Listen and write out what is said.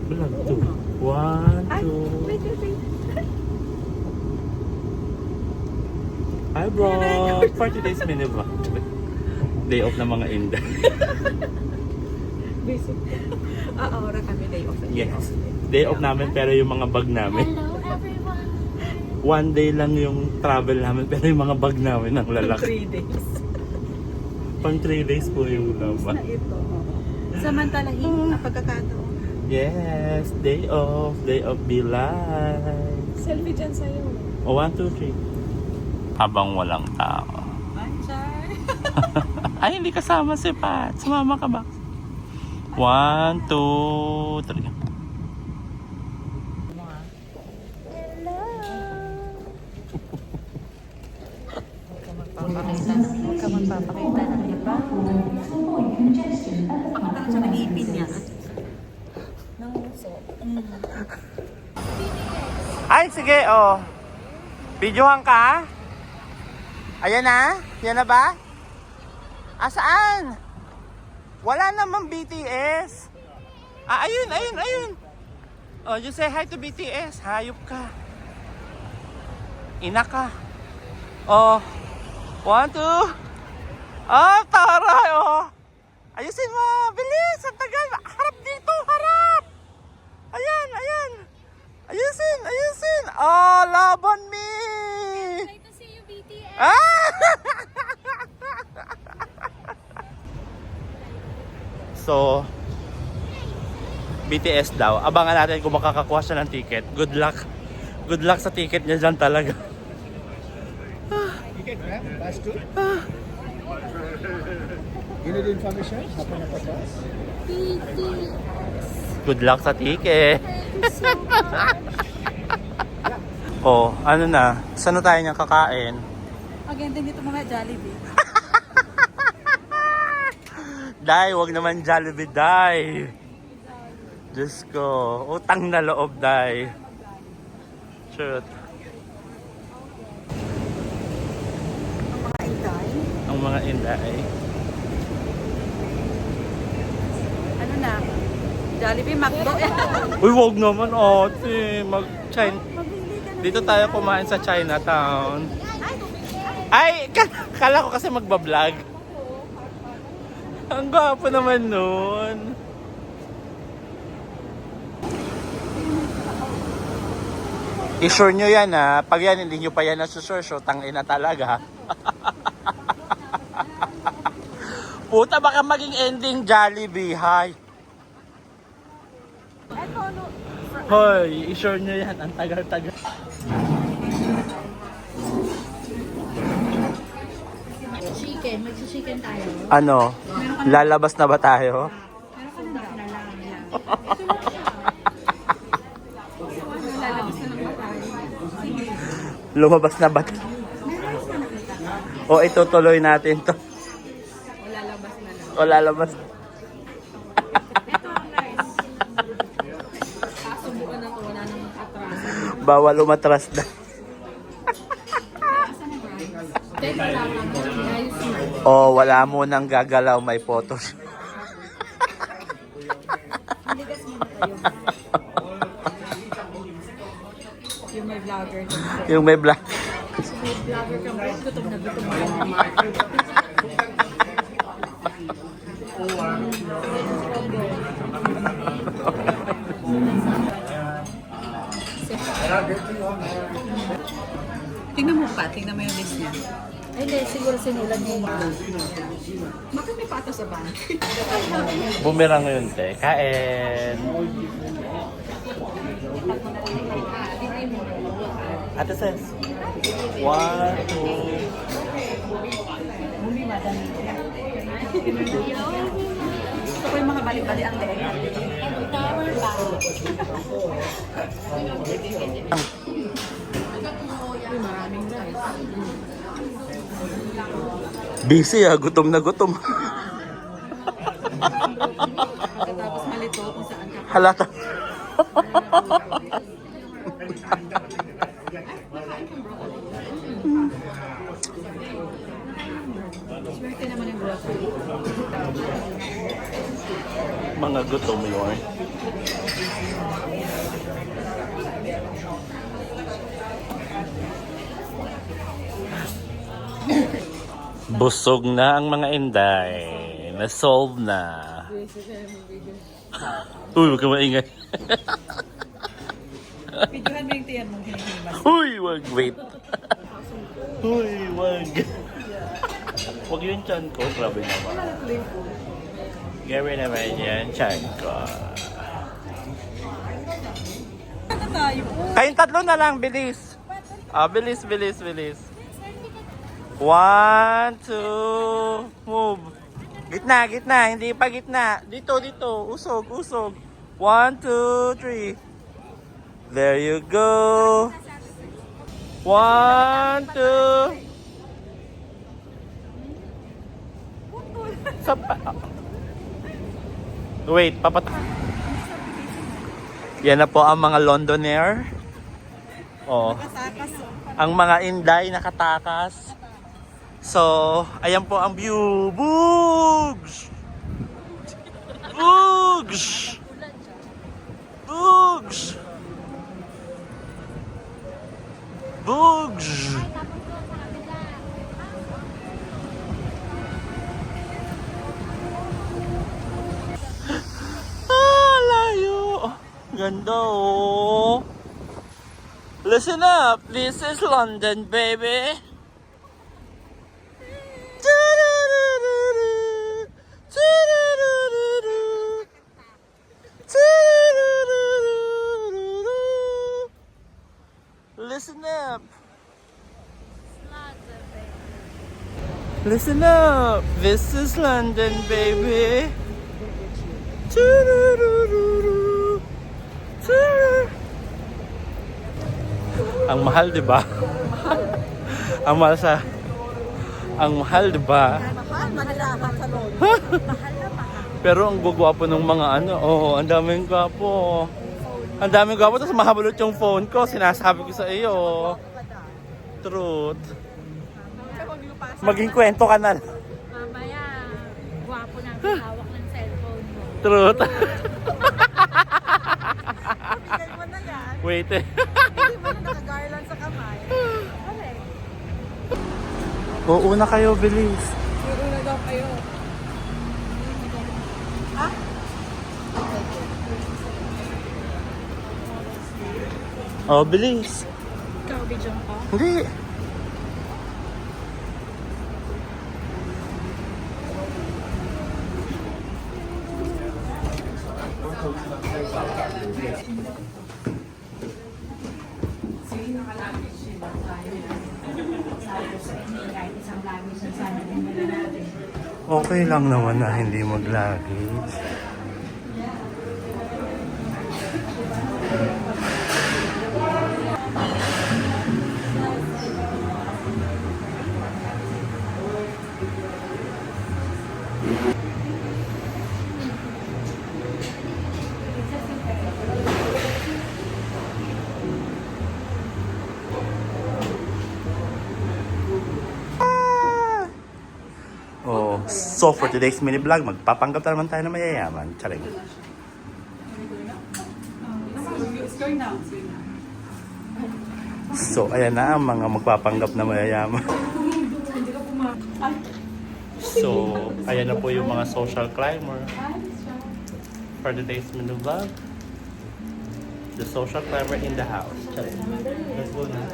Vlog 2. 1, 2. Wait. Hi bro! For today's mini vlog. Day off ng mga Inday. Basic. Ora kami day off. Yes. Day off namin pero yung mga bag namin. Hello everyone! One day lang yung travel namin pero yung mga bag namin ang lalaki. 3 days. Pang 3 days po yung Na laman. ito. Samantalahin ang pagkakataon. Yes, day off be live. Selfie dyan sa'yo. O, 1, 2, 3. Habang walang tao. Manchay. Ay, hindi kasama si Pat. Sumama ka ba? 1, 2, 3. Huwag ka magpapakita ng iba. Pakita ka siya ng ipin niya. Ng uso. Ay, sige, oh. Videohan ka? Ayan na? Yan na ba? Saan? Wala namang BTS. Ayun. Oh, you say hi to BTS. Hayop ka. Ina ka. Oh. 1, 2. Oh, taray, oh. Ayusin mo. Bilis. Ang tagal. Harap dito. Harap. Ayan. Ayusin. Oh, laban me. Nice to see you, BTS! So, BTS daw. Abangan natin kung makakakuha siya ng ticket. Good luck. Good luck sa ticket niya dyan talaga. Ticket, ma'am? Last two? You need information? Apa na patas? BTS! Good luck sa ticket. Oh, ano na? Saan na tayo niyang kakain? Again din dito mga Jollibee. Day, wag naman Jollibee, Day. Diyos ko, utang na loob, Day. Shoot. Ang mga Inday. Ang mga Inday. Ano na? Jollibee, McDo. Uy, wag naman, ate. Mag-China. Dito tayo kumain sa Chinatown. Ay, kala ko kasi magbablog. Ang gwapo naman nun. I-sure nyo yan ha. Pag yan, hindi nyo pa yan nasusure, so tangina talaga. Puta, baka maging ending Jollibee. Hi. Hoy, i-sure nyo yan. Ang tagal-tagal. Chicken, magsi-chicken tayo. Ano? Lalabas na ba tayo? Meron ka na lang yan. Lumabas na ba? O itutuloy natin to. O lalabas. Kasubukan na to, wala nang atras. Bawal umatras na. Teka lang, guys. O wala mo nang gagalaw, may photos. Yung may vlogger. Yung may black. Vlogger ka mo, gutom na gutom na. Tingnan mo pa, tingnan mo yung list niya. Ay, hindi, siguro sinulat niya yung Bakit may pato sa bag? Bumerang yun, te. Kain. Ate Ses. 1, 2. Gusto ko yung mga balik-balik ang tenga. tower bag. Uy, maraming rice. Busy gutom na gutom. Pagkatapos malito kung saan ka. Halata. Swerte naman yung grocery. Mga gutom yun. Busog na ang mga inday. Na-solve na. Uy, huwag ka maingay. Videohan mo yung tiyan mong hinihimas. Uy, wag, wait. Uy, wag. Wag yung chan ko. Grabe naman. Grabe naman yan, chan ko. Ano tayo? Kayong tatlo na lang, bilis. Bilis, bilis, bilis. 1, 2, move. Gitna, gitna, hindi pa gitna. Dito, dito, usog, usog. 1, 2, 3. There you go. 1, 2. Wait, yan na po ang mga Londoner. Oh. Takas. Ang mga Inday nakatakas. So, ayan po ang view. Bugs! Bugs! Bugs! Bugs! Layo! Ganda oh! Listen up! This is London, baby! Listen up! Listen up! This is London, baby! Ang mahal, di ba? Ang mahal sa... Ang mahal, di ba? Mahal, manirahan sa loob. Mahal na mahal. Pero ang gugwapo ng mga ano, ang daming gwapo. Ang daming gwapo, tapos mahabulot yung phone ko, sinasabi ko sa iyo. Truth. Maging kwento ka na. Mamaya, gwapo na ang hawak ng cellphone mo. Truth. Bigay mo na yan. Wait eh. Hindi mo na nakagarland sa kamay. Correct. Uuna kayo, bilis. Una daw kayo. Oh, bilis. Ikaw, video ko. Hindi. Okay lang naman na hindi mag-luggage. Oh, so for today's mini vlog, magpapanggap na naman tayo na mayayaman. Charing. So, ayan na ang mga magpapanggap na mayayaman. So, ayan na po yung mga social climber for today's mini vlog. The social climber in the house. Charing. Let's go na.